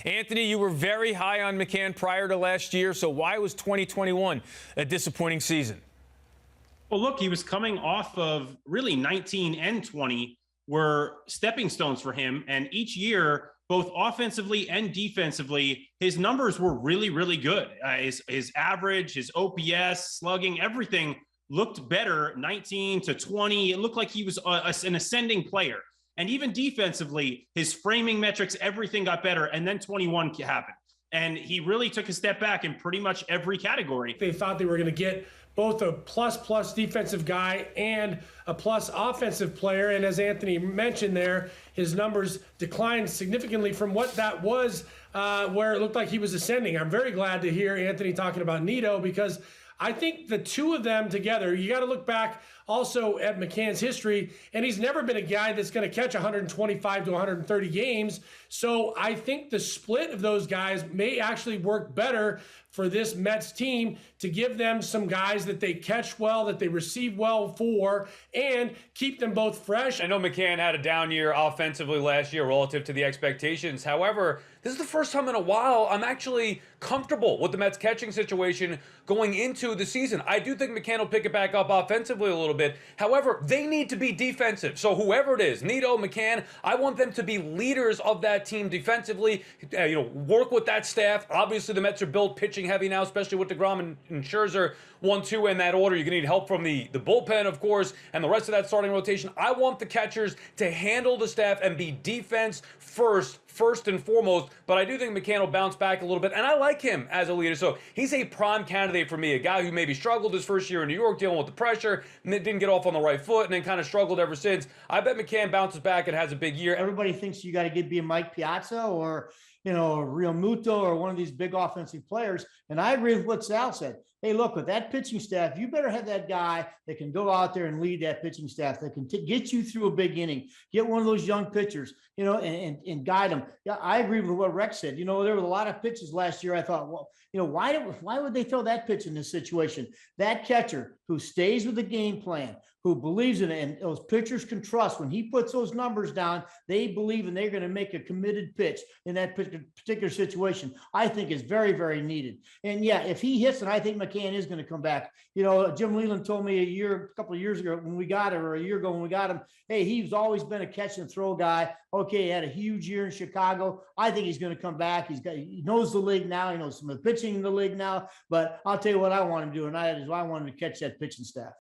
Anthony, you were very high on McCann prior to last year, so why was 2021 a disappointing season? Well, look, he was coming off of really 19 and 20 were stepping stones for him. And each year, both offensively and defensively, his numbers were really, really good. His average, his OPS, slugging, everything looked better 19 to 20. It looked like he was an ascending player. And even defensively, his framing metrics, everything got better. And then 21 happened. And he really took a step back in pretty much every category. They thought they were going to get both a plus defensive guy and a plus offensive player. And as Anthony mentioned there, his numbers declined significantly from what that was, where it looked like he was ascending. I'm very glad to hear Anthony talking about Nido, because I think the two of them together, you got to look back also at McCann's history, and he's never been a guy that's going to catch 125 to 130 games. So I think the split of those guys may actually work better for this Mets team, to give them some guys that they catch well, that they receive well for, and keep them both fresh. I know McCann had a down year offensively last year relative to the expectations. However, this is the first time in a while I'm actually comfortable with the Mets catching situation going into the season. I do think McCann will pick it back up offensively a little bit. However, they need to be defensive. So whoever it is, Nido, McCann, I want them to be leaders of that team defensively. Work with that staff. Obviously, the Mets are built pitching heavy now, especially with DeGrom and Scherzer 1-2 in that order. You're going to need help from the bullpen, of course, and the rest of that starting rotation. I want the catchers to handle the staff and be defense first and foremost, but I do think McCann will bounce back a little bit, and I like him as a leader. So he's a prime candidate for me, a guy who maybe struggled his first year in New York dealing with the pressure, and then didn't get off on the right foot, and then kind of struggled ever since. I bet McCann bounces back and has a big year. Everybody thinks you got to be a Mike Piazza or, Real Muto or one of these big offensive players. And I agree with what Sal said. Hey, look, with that pitching staff, you better have that guy that can go out there and lead that pitching staff, that can get you through a big inning, get one of those young pitchers, and guide them. Yeah, I agree with what Rex said. There were a lot of pitches last year. I thought, well, why would they throw that pitch in this situation? That catcher who stays with the game plan, who believes in it, and those pitchers can trust when he puts those numbers down, they believe and they're going to make a committed pitch in that particular situation, I think is very, very needed. And yeah, if he hits, and I think McCann is going to come back. Jim Leland told me a couple of years ago when we got him, or a year ago when we got him, hey, he's always been a catch and throw guy. Okay, he had a huge year in Chicago. I think he's going to come back. He knows the league now. He knows some of the pitching in the league now. But I'll tell you what I want him to do, and I want him to catch that pitching staff.